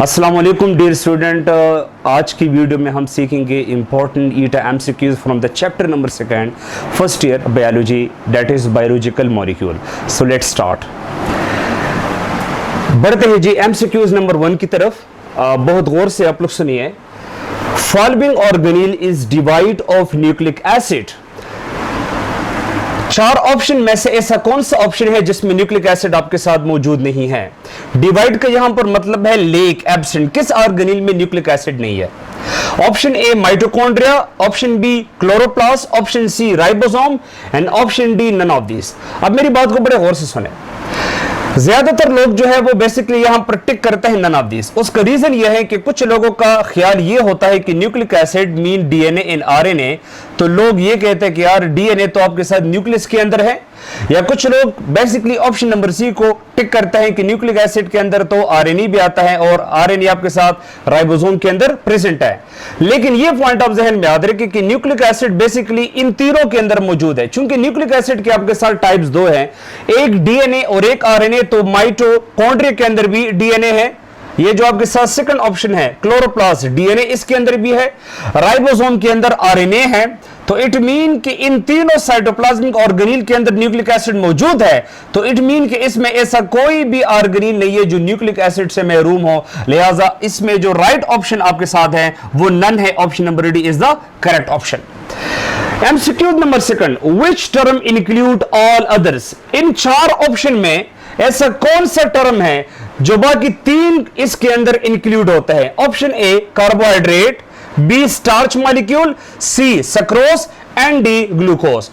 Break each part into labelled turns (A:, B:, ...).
A: अस्सलाम वालेकुम dear student, आज की वीडियो में हम सीखेंगे important eta MCQs from the chapter number 2 first year biology, that is biological molecule. So let's start. बढ़ते हैं जी एमसीक्यूज नंबर 1 की तरफ। बहुत गौर से आप लोग सुनिए। Following organelle is devoid of nucleic acid. 4 option में से ऐसा कौन सा ऑप्शन है जिसमें न्यूक्लिक एसिड आपके साथ मौजूद नहीं है? डिवाइड का यहां पर मतलब है लेक, एब्सेंट। किस ऑर्गेनील में न्यूक्लिक एसिड नहीं है? Option A mitochondria, option B chloroplast, option C ribosome and option D none of this. अब मेरी बात को बड़े गौर से सुने। ज्यादातर लोग जो है वो बेसिकली यहां पर टिक करते हैं नन ऑफ दिस। उसका रीजन यह है कि कुछ लोगों का ख्याल ये होता है कि nucleic acid mean DNA in RNA, तो लोग ये कहते हैं कि यार डीएनए तो आपके साथ न्यूक्लियस के अंदर है। या कुछ लोग बेसिकली ऑप्शन नंबर सी को टिक करते हैं कि न्यूक्लिक एसिड के अंदर तो आरएनए भी आता है और आरएनए आपके साथ राइबोसोम के अंदर प्रेजेंट है। लेकिन ये पॉइंट आप जहन में याद रखें कि न्यूक्लिक एसिड बेसिकली इन तीनों के अंदर मौजूद है। चूंकि न्यूक्लिक एसिड के आपके साथ टाइप्स 2 हैं, एक डीएनए और एक आरएनए, तो माइटोकॉन्ड्रिया के अंदर भी डीएनए है। ये जो आपके साथ सेकंड ऑप्शन है क्लोरोप्लास्ट, डीएनए इसके अंदर भी है, राइबोसोम के अंदर आरएनए है। तो इट मीन कि इन तीनों साइटोप्लाज्मिक ऑर्गेनील के अंदर न्यूक्लिक एसिड मौजूद है। तो इट मीन कि इसमें ऐसा कोई भी ऑर्गेनील नहीं है जो न्यूक्लिक एसिड से महरूम हो। लिहाजा इसमें जो राइट ऑप्शन आपके साथ है वो नन है। Option number D is the correct option. MCQ number 2, which term include all others. In 4 option में ऐसा कौन सा टर्म है जो बाकी 3 इसके अंदर इंक्लूड होता है? Option A carbohydrate, B starch molecule, C sucrose and D glucose.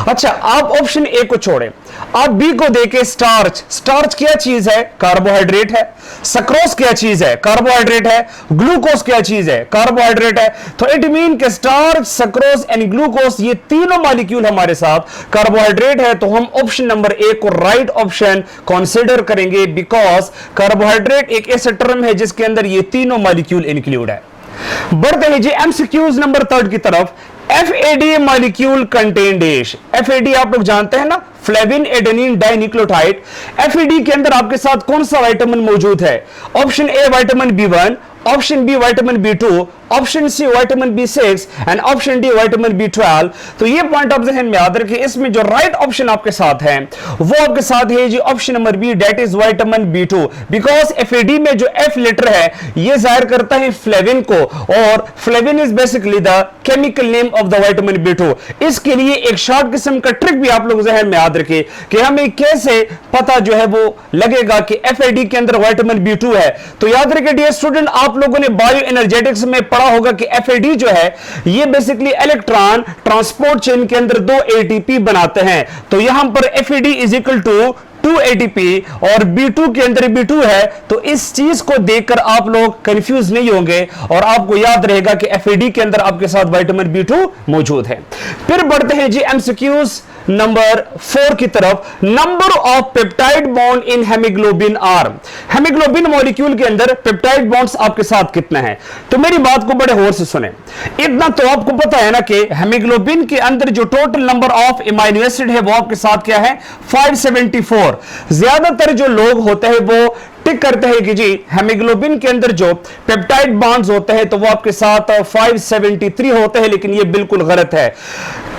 A: अच्छा, आप ऑप्शन ए को छोड़ें, आप बी को देखें। स्टार्च, स्टार्च क्या चीज है? कार्बोहाइड्रेट है। सक्रोज क्या चीज है? कार्बोहाइड्रेट है। ग्लूकोज क्या चीज है? कार्बोहाइड्रेट है। तो इट मीन कि स्टार्च, सक्रोज एंड ग्लूकोज ये तीनों मॉलिक्यूल हमारे साथ कार्बोहाइड्रेट है। तो हम ऑप्शन नंबर ए को राइट ऑप्शन कंसीडर करेंगे, बिकॉज कार्बोहाइड्रेट एक ऐसा टर्म है जिसके अंदर ये तीनों मॉलिक्यूल इंक्लूड है। बढ़ते हैं जी एमसीक्यूज नंबर 3 की तरफ। FAD molecule contain dash. FAD आप लोग जानते हैं ना, फ्लेविन एडेनिन डाइन्यूक्लियोटाइड। FAD के अंदर आपके साथ कौन सा विटामिन मौजूद है? Option A vitamin B1, option B vitamin B2, option C vitamin B6 and option D vitamin B12। तो ये पॉइंट आप जहन में याद रखिए। इसमें जो राइट ऑप्शन आपके साथ है वो आपके साथ है जी option number B, that is vitamin B2। Because FAD में जो F लेटर है ये जाहिर करता है फ्लेविन को, और flavin is basically the chemical name of the vitamin B2। इसके लिए एक शॉर्ट किस्म का ट्रिक भी आप लोग जहन में याद रखिए कि हमें कैसे पता जो है वो लगेगा कि FAD के अंदर विटामिन B2 है। तो याद रखिए डियर स्टूडेंट, आप लोगों ने बायो एनर्जेटिक्स में पढ़ा होगा कि FAD जो है ये बेसिकली इलेक्ट्रॉन ट्रांसपोर्ट चेन के अंदर 2 ATP बनाते हैं। तो यहां पर FAD is equal to 2 ATP और B2 के अंदर B2 है। तो इस चीज को देखकर आप लोग कंफ्यूज नहीं होंगे और आपको याद रहेगा कि FAD के अंदर आपके साथ विटामिन B2 मौजूद है। फिर बढ़ते हैं जी एमसीक्यूज नंबर 4 की तरफ। Number of peptide bond in haemoglobin arm. Haemoglobin molecule के अंदर पेप्टाइड बॉन्ड्स आपके साथ कितना है? तो मेरी बात को बड़े गौर से सुने। इतना तो आपको पता है ना कि हेमोग्लोबिन के अंदर जो total number of amino acid है वो आपके साथ क्या है? 574। ज्यादातर जो लोग होते हैं वो टिक करते हैं कि जी हेमोग्लोबिन के अंदर जो पेप्टाइड बॉन्ड्स होते हैं तो वो आपके साथ 573 होते हैं, लेकिन ये बिल्कुल गलत है।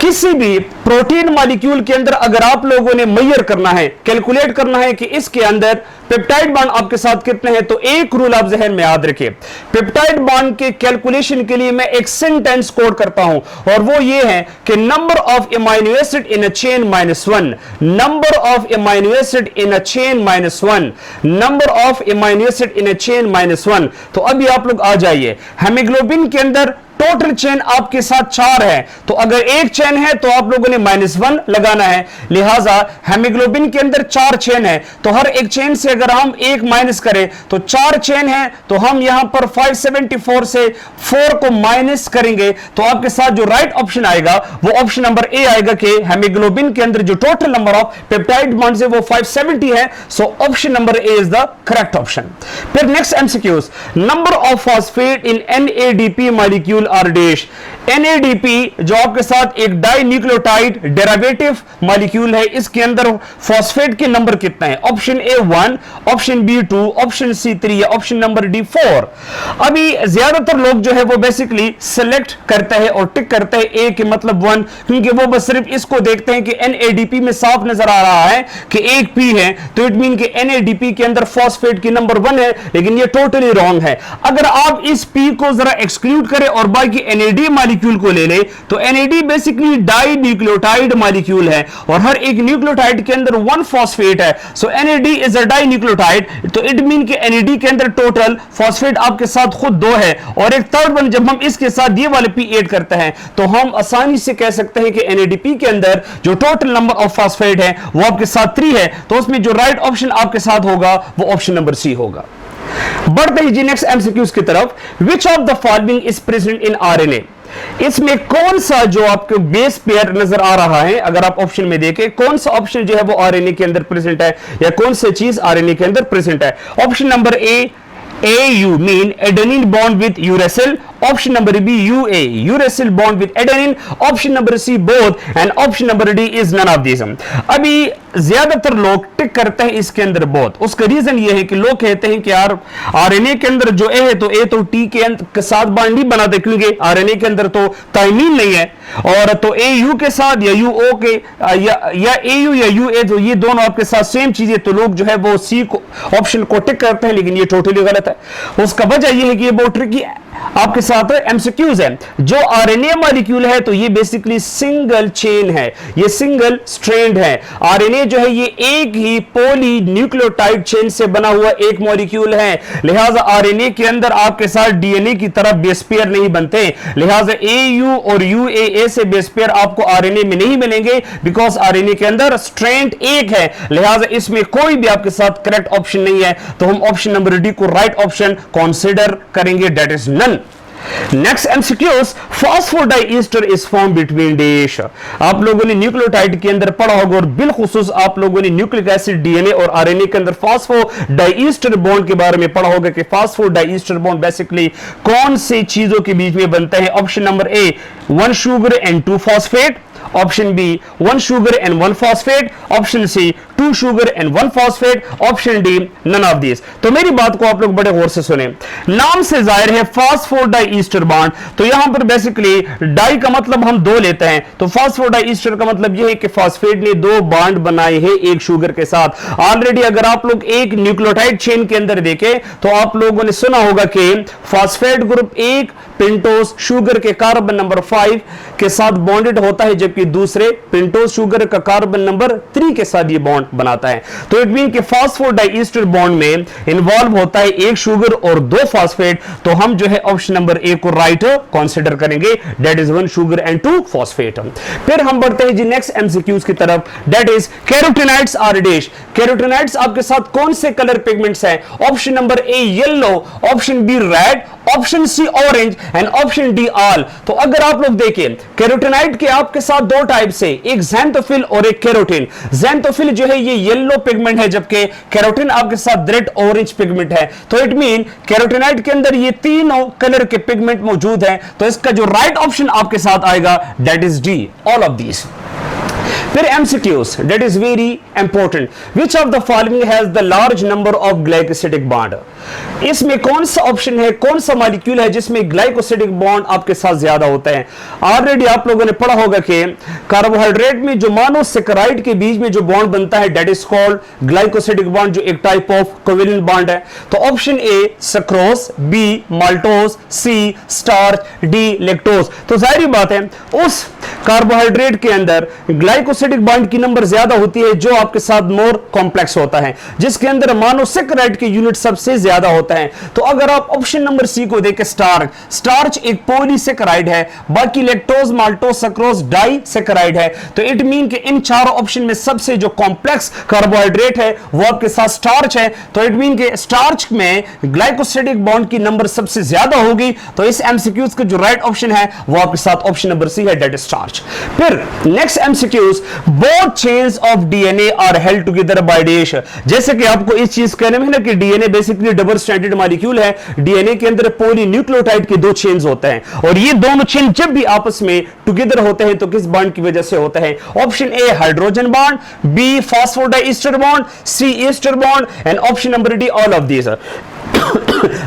A: किसी भी प्रोटीन मॉलिक्यूल के अंदर अगर आप लोगों ने मेजर करना है, कैलकुलेट करना है कि इसके अंदर पेप्टाइड बॉन्ड आपके साथ कितने हैं, तो एक रूल आप जहन में याद रखिए। पेप्टाइड बॉन्ड के कैलकुलेशन के लिए मैं एक सेंटेंस कोड करता हूं और वो ये है कि number of amino acid in a chain -1, number of amino acid in a chain -1, number of amino acid in a chain -1। तो अभी आप लोग आ जाइए, हेमोग्लोबिन के अंदर टोटल चेन आपके साथ 4 है। तो अगर एक चेन है तो आप लोगों ने -1 लगाना है। लिहाजा हेमोग्लोबिन के अंदर 4 चेन है, तो हर एक चेन से अगर हम एक माइनस करें तो 4 चेन है, तो हम यहां पर 574 से 4 को माइनस करेंगे तो आपके साथ जो राइट ऑप्शन आएगा वो ऑप्शन नंबर ए आएगा कि हेमोग्लोबिन के अंदर जो total number of peptide bonds है वो 570 है। So option number A is the correct option. फिर next MCQs. Number of phosphate in NADP molecule molecule are dash. NADP जो आपके साथ एक डाई न्यूक्लियोटाइड डेरिवेटिव मॉलिक्यूल है, इसके अंदर फॉस्फेट के नंबर कितना है? Option A 1, option B 2, option C 3 या ऑप्शन नंबर डी 4। अभी ज्यादातर लोग जो है वो बेसिकली सिलेक्ट करते हैं और टिक करते हैं ए के मतलब 1, क्योंकि वो बस सिर्फ इसको देखते हैं कि NADP में साफ नजर आ रहा है कि एक पी है, तो इट मीन कि NADP के अंदर फॉस्फेट की नंबर 1 है, लेकिन ये टोटली रॉन्ग है। अगर आप इस पी को जरा एक्सक्लूड करें और बाकी NAD मॉलिक्यूल को ले ले, तो NAD basically dinucleotide molecule है और हर एक न्यूक्लियोटाइड के अंदर 1 फॉस्फेट है। So NAD is a dinucleotide, तो इट मीन कि NAD के अंदर टोटल फॉस्फेट आपके साथ खुद 2 है और एक थर्ड वन जब हम इसके साथ ये वाले पी ऐड करते हैं तो हम आसानी से कह सकते हैं कि NADP के अंदर जो टोटल नंबर ऑफ फॉस्फेट है वो आपके साथ 3 है, तो उसमें जो राइट ऑप्शन आपके साथ होगा वो ऑप्शन नंबर सी होगा। बढ़ते हैं जी नेक्स्ट एमसीक्यूज की तरफ। विच of the following is present in RNA? इसमें कौन सा जो आपको बेस पेयर नजर आ रहा है, अगर आप ऑप्शन में देखें कौन सा ऑप्शन जो है वो RNA के अंदर प्रेजेंट है या कौन सी चीज RNA के अंदर प्रेजेंट है? Option number A AU mean adenine bond with uracil. Option number B UA uracil bond with adenine. Option number C both and option number D is none of these. अभी ज्यादातर लोग टिक करते हैं इसके अंदर बोथ। उसका reason ये है कि लोग कहते हैं कि यार RNA के अंदर जो A है तो A तो T के साथ बॉन्ड नहीं बनाते क्योंकि RNA के अंदर तो थायमीन नहीं है, और तो AU के साथ या UO के या AU या UA तो ये दोनों आपके साथ सेम चीज है, तो लोग जो है वो C को ऑप्शन को टिक करते हैं, लेकिन ये टोटली गलत है। उसका वजह ये है कि ये बहुत ट्रिकी आपके साथ एमसीक्यूज है। जो RNA मॉलिक्यूल है तो ये बेसिकली सिंगल चेन है, ये सिंगल स्ट्रैंड है। RNA जो है ये एक ही पॉली न्यूक्लियोटाइड चेन से बना हुआ एक मॉलिक्यूल है, लिहाजा RNA के अंदर आपके साथ DNA की तरह बेस पेयर नहीं बनते, लिहाजा AU और UAA से बेस पेयर आपको RNA में नहीं मिलेंगे, बिकॉज RNA के अंदर स्ट्रैंड एक है, लिहाजा इसमें कोई भी आपके साथ करेक्ट ऑप्शन नहीं है, तो हम ऑप्शन नंबर डी को राइट ऑप्शन कंसीडर करेंगे, that is none. Next MCQs, phosphodiester is form between dash. आप लोगों ने न्यूक्लियोटाइड के अंदर पढ़ा होगा और बिलखुसूस आप लोगों ने न्यूक्लिक एसिड DNA और RNA के अंदर फॉस्फोडाइईस्टर बॉन्ड के बारे में पढ़ा होगा कि फॉस्फोडाइईस्टर बॉन्ड बेसिकली कौन सी चीजों के बीच में बनते हैं। Option number A 1 sugar and 2 phosphate, option B 1 sugar and 1 phosphate, option C 2 sugar and 1 phosphate, option D none of this. तो मेरी बात को आप लोग बड़े गौर से सुने, नाम से जाहिर है फॉस्फोडाइईस्टर बॉन्ड, तो यहां पर बेसिकली डाई का मतलब हम 2 लेते हैं, तो फॉस्फोडाइईस्टर का मतलब यह है कि फॉस्फेट ने 2 बॉन्ड बनाए हैं एक शुगर के साथ। ऑलरेडी अगर आप लोग एक न्यूक्लियोटाइड चेन के अंदर देखें तो आप लोगों ने सुना होगा कि फॉस्फेट ग्रुप एक पेंटोस शुगर के कार्बन नंबर 5 के साथ बॉन्डेड होता है, जबकि दूसरे पेंटोस शुगर का कार्बन नंबर 3 के साथ ये बॉन्ड बनाता है। तो इट मीन कि फॉस्फोडाइईस्टर बॉन्ड में इन्वॉल्व होता है एक शुगर और 2 फॉस्फेट, तो हम जो है ऑप्शन नंबर ए को राइट कंसीडर करेंगे, that is 1 sugar and 2 phosphate. फिर हम बढ़ते हैं जी नेक्स्ट एमसीक्यूज की तरफ, that is carotenoids are dash. Carotenoids आपके साथ कौन से कलर पिगमेंट्स हैं? Option number A yellow, option B red, option C orange and option D all. तो अगर आप लोग देखें कैरोटीनॉइड के आपके साथ 2 टाइप से, एक ज़ैंथोफिल और एक कैरोटीन। ज़ैंथोफिल जो है ये येलो पिगमेंट है, जबकि कैरोटीन आपके साथ रेड ऑरेंज पिगमेंट है। तो इट मीन कैरोटीनॉइड के अंदर ये तीनों कलर के पिगमेंट मौजूद हैं, तो इसका जो राइट ऑप्शन आपके साथ आएगा that is D, all of these. फिर MCQs, that is very important. Which of the following has the large number of glycosidic bond? इसमें कौन सा ऑप्शन है, कौन सा मॉलिक्यूल है जिसमें ग्लाइकोसिडिक बॉन्ड आपके साथ ज्यादा होते हैं? ऑलरेडी आप लोगों ने पढ़ा होगा कि कार्बोहाइड्रेट में जो मोनोसेकेराइड के बीच में जो बॉन्ड बनता है that is called glycosidic bond, जो एक टाइप ऑफ कोवेलेंट बॉन्ड है। तो option A sucrose, B maltose, C starch, D lactose. तो जाहिर बात है उस कार्बोहाइड्रेट के अंदर ग्लाइकोसिडिक बॉन्ड की नंबर ज्यादा होती है जो आपके साथ मोर कॉम्प्लेक्स होता है, जिसके अंदर मोनोसेकेराइड के यूनिट सबसे ज्यादा होता है। तो अगर आप ऑप्शन नंबर सी को देखें स्टार्च, स्टार्च एक पॉलीसेकेराइड है, बाकी लैक्टोज, माल्टोज, सक्रोज डाइसेकेराइड है। तो इट मीन कि इन चारों ऑप्शन में सबसे जो कॉम्प्लेक्स कार्बोहाइड्रेट है वो आपके साथ स्टार्च है। तो इट मीन कि स्टार्च में ग्लाइकोसिडिक बॉन्ड की नंबर सबसे ज्यादा होगी। तो इस एमसीक्यूज का जो राइट ऑप्शन है वो आपके साथ ऑप्शन नंबर सी है, दैट इज स्टार्च। फिर next MCQs, both chains of DNA are held together by dash. जैसे कि आपको इस चीज कहने में ना कि DNA basically double stranded related molecule है। डीएनए के अंदर पॉलीन्यूक्लियोटाइड के दो चेन्स होते हैं और ये दोनों चेन जब भी आपस में टुगेदर होते हैं तो किस बॉन्ड की वजह से होता है? Option A hydrogen bond, B phosphodiester bond, C ester bond and option number D all of these.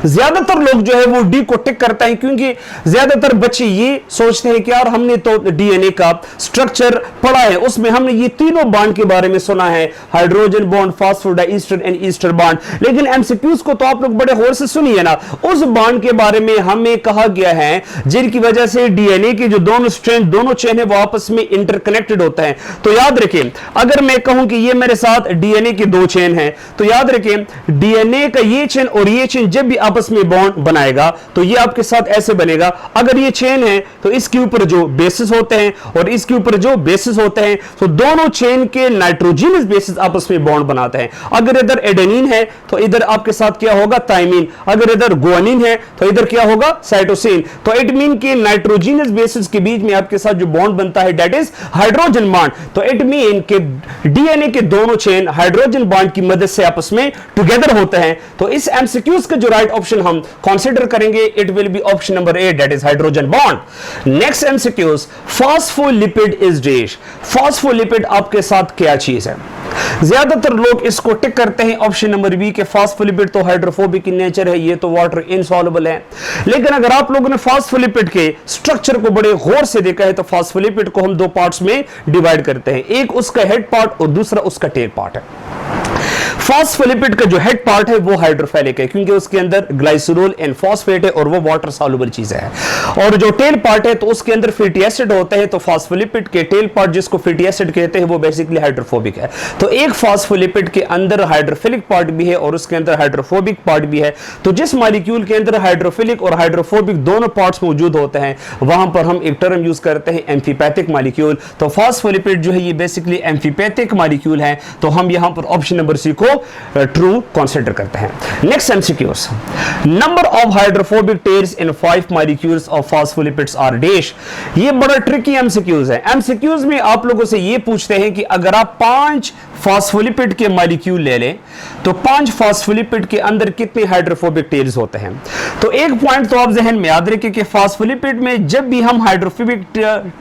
A: ज्यादातर लोग जो है वो डी को टिक करते हैं क्योंकि ज्यादातर बच्चे ये सोचते हैं कि यार हमने तो डीएनए का स्ट्रक्चर पढ़ा है, उसमें हमने ये तीनों बॉन्ड के बारे में सुना है, hydrogen bond, phosphodiester and ester bond, लेकिन एमसीक्यूज को तो आप लोग बड़े गौर से सुनिए ना। उस बॉन्ड के बारे में हमें कहा गया है जिनकी वजह से डीएनए के जो दोनों स्ट्रैंड, दोनों चेन है वो आपस में इंटरकनेक्टेड होते हैं। तो याद रखें, अगर मैं कहूं कि ये मेरे साथ डीएनए के दो चेन हैं, तो याद रखें डीएनए का ये चेन और ये चेन जब भी आपस में बॉन्ड बनाएगा तो ये आपके साथ ऐसे बनेगा। अगर ये चेन है तो इसके ऊपर जो बेसिस होते हैं और इसके ऊपर जो बेसिस होते हैं तो दोनों चेन के नाइट्रोजनस बेसिस आपस में बॉन्ड बनाते हैं। अगर इधर एडेनिन है तो इधर आपके साथ क्या होगा? थाइमिन। अगर इधर गुआनिन है तो इधर क्या होगा? साइटोसिन। तो इट मीन के नाइट्रोजनस बेसिस के बीच में आपके साथ जो बॉन्ड बनता है दैट इज हाइड्रोजन बॉन्ड। तो इट मीन के डीएनए के दोनों चेन हाइड्रोजन बॉन्ड की मदद से आपस में टुगेदर होते हैं। तो इस एमसीक्यूज का जो राइट ऑप्शन हम कंसीडर करेंगे it will be option number A that is hydrogen bond. Next MCQs, phospholipid is dash. Phospholipid आपके साथ क्या चीज है? ज्यादातर लोग इसको टिक करते हैं ऑप्शन नंबर बी के फास्फोलिपिड तो हाइड्रोफोबिक इन नेचर है, ये तो वाटर इनसॉल्युबल है। लेकिन अगर आप लोगों ने फास्फोलिपिड के स्ट्रक्चर को बड़े गौर से देखा है तो फास्फोलिपिड को हम दो पार्ट्स में डिवाइड करते हैं, एक उसका हेड पार्ट और दूसरा उसका टेल पार्ट है। फास्फोलिपिड का जो हेड पार्ट है वो हाइड्रोफिलिक है क्योंकि उसके अंदर ग्लाइसरोल एंड फॉस्फेट है और वो वाटर सॉल्युबल चीज है। और जो टेल पार्ट है तो उसके अंदर फैटी एसिड होता है। तो फास्फोलिपिड के टेल पार्ट जिसको फैटी एसिड कहते हैं वो बेसिकली हाइड्रोफोबिक है। तो एक फास्फोलिपिड के अंदर हाइड्रोफिलिक पार्ट भी है और उसके अंदर हाइड्रोफोबिक पार्ट भी है। तो जिस मॉलिक्यूल के अंदर हाइड्रोफिलिक और हाइड्रोफोबिक दोनों पार्ट्स मौजूद होते हैं वहां पर हम एक टर्म यूज करते हैं एम्फीपैथिक मॉलिक्यूल। तो फास्फोलिपिड जो है ये बेसिकली एम्फीपैथिक मॉलिक्यूल है। तो हम यहां पर ऑप्शन नंबर सी को ट्रू कंसीडर करते हैं। Next MCQs, number of hydrophobic tails in 5 molecules of phospholipids are dash. ये बड़ा ट्रिकी एमसीक्यूज है। एमसीक्यूज में आप लोगों से ये पूछते हैं कि अगर आप 5 फास्फोलिपिड के मॉलिक्यूल ले लें तो 5 फास्फोलिपिड के अंदर कितने हाइड्रोफोबिक टेल्स होते हैं। तो एक पॉइंट तो आप जहन में याद रखिए कि फास्फोलिपिड में जब भी हम हाइड्रोफोबिक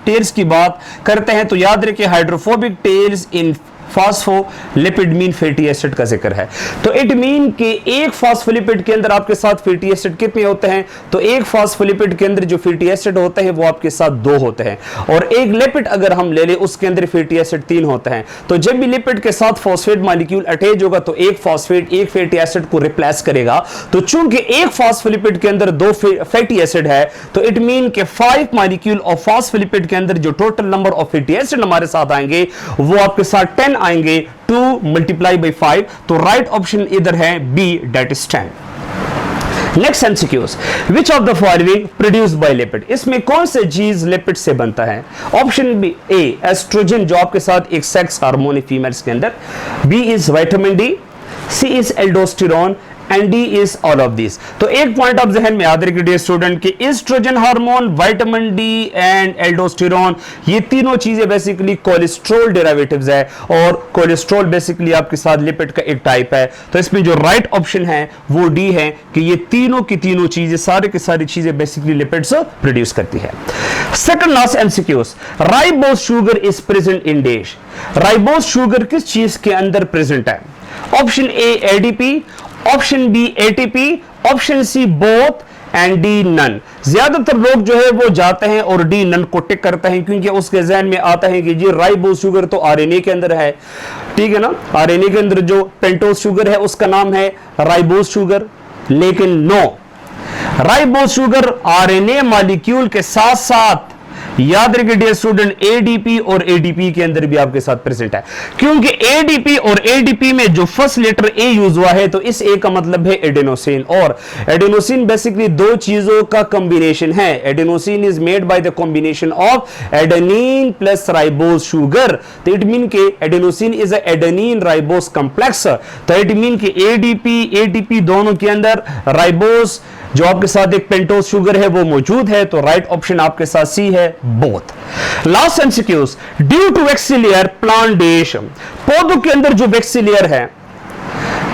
A: टेल्स की बात करते हैं तो याद रखिए हाइड्रोफोबिक टेल्स इन फास्फोलिपिड मीन फैटी एसिड का जिक्र है। तो इट मीन कि एक फास्फोलिपिड के अंदर आपके साथ फैटी एसिड कितने होते हैं? तो एक फास्फोलिपिड के अंदर जो फैटी एसिड होते हैं वो आपके साथ 2 होते हैं और एक लिपिड अगर हम ले ले उसके अंदर फैटी एसिड 3 होते हैं। तो जब भी लिपिड के साथ फॉस्फेट मॉलिक्यूल अटैच होगा तो एक फॉस्फेट एक फैटी एसिड को रिप्लेस करेगा। तो चूंकि एक फास्फोलिपिड के अंदर 2 फैटी एसिड है तो इट मीन के 5 मॉलिक्यूल ऑफ फास्फोलिपिड के अंदर जो total number of fatty acid हमारे साथ आएंगे वो आपके साथ 10 आएंगे। 2 मल्टीप्लाई बाई 5। तो राइट ऑप्शन इधर है B that is 10। Next MCQs, which of the following produced by lipid. इसमें कौन से चीज लिपिड से बनता है? ऑप्शन बी ए एस्ट्रोजन जो आपके साथ एक सेक्स हार्मोन है फीमेल्स के अंदर, B is vitamin D, C is aldosterone and D is all of this. तो एक पॉइंट आप जहन में याद रखिए डियर स्टूडेंट कि estrogen hormone, vitamin D and aldosterone ये तीनों चीजें बेसिकली कोलेस्ट्रॉल डेरिवेटिव्स है और कोलेस्ट्रॉल बेसिकली आपके साथ लिपिड का एक टाइप है। तो इसमें जो राइट ऑप्शन है वो डी है कि ये तीनों की तीनों चीजें सारे की सारी चीजें बेसिकली लिपिड्स प्रोड्यूस करती है। Second last MCQs, ribose sugar is present in dash. Ribose sugar किस चीज के अंदर प्रेजेंट है? Option A ADP, option B ATP, option C both and D none. ज्यादातर लोग जो है वो जाते हैं और डी नन को टिक करते हैं क्योंकि उसके जहन में आता है कि जी राइबोज शुगर तो आरएनए के अंदर है, ठीक है ना। आरएनए के अंदर जो पेंटोज शुगर है उसका नाम है राइबोज शुगर, लेकिन no, ribose sugar RNA molecule के साथ साथ याद रखिए डियर स्टूडेंट एडीपी और एडीपी के अंदर भी आपके साथ प्रेजेंट है क्योंकि एडीपी और एडीपी में जो फर्स्ट लेटर ए यूज हुआ है तो इस ए का मतलब है एडेनोसिन और एडेनोसिन बेसिकली 2 चीजों का कॉम्बिनेशन है। Adenosine is made by the combination of adenine plus ribose sugar. तो इट मीन के adenosine is a adenine ribose complex. तो इट मीन के एडीपी एडीपी दोनों के अंदर राइबोज जो आपके साथ एक पेंटोज शुगर है वो मौजूद है। तो राइट ऑप्शन आपके साथ सी है both. Last MCQs, due to axillary plant dash. पौधों के अंदर जो वैक्सीलियर है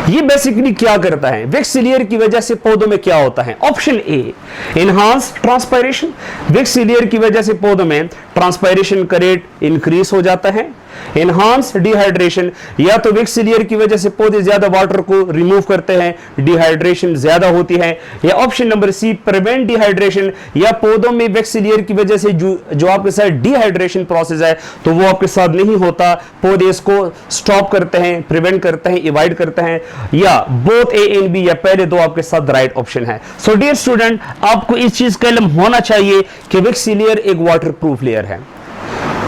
A: ये बेसिकली क्या करता है, विक्स लेयर की वजह से पौधों में क्या होता है? Option A, enhance transpiration, wax layer की वजह से पौधों में ट्रांसपायरेशन का रेट इंक्रीज हो जाता है। इनहांस डिहाइड्रेशन, या तो विक्स लेयर की वजह से पौधे ज्यादा वाटर को रिमूव करते हैं, डिहाइड्रेशन ज्यादा होती है। या option number C, prevent dehydration, या पौधों में विक्स लेयर की वजह से जो आपके साथ डिहाइड्रेशन प्रोसेस है तो वो आपके साथ नहीं होता, पौधे इसको स्टॉप करते हैं, प्रिवेंट करते हैं, इवाइड करते हैं। या बोथ ए एंड बी, या पहले दो आपके साथ राइट ऑप्शन है। सो डियर स्टूडेंट, आपको इस चीज का इल्म होना चाहिए कि विक्स लेयर एक वाटर प्रूफ लेयर है,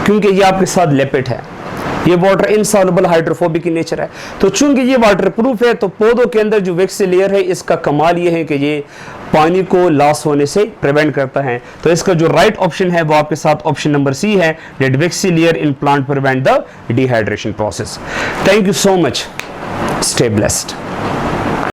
A: क्योंकि ये आपके साथ लिपिड है, ये water insoluble hydrophobic in nature है। तो चूंकि ये वाटर प्रूफ है तो पौधों के अंदर जो विक्स लेयर है इसका कमाल ये है कि ये पानी को लॉस होने से प्रिवेंट करता है। तो इसका जो राइट ऑप्शन है वो आपके साथ ऑप्शन नंबर सी है, that wax layer in plant prevent the dehydration process. Thank you so much, stay blessed.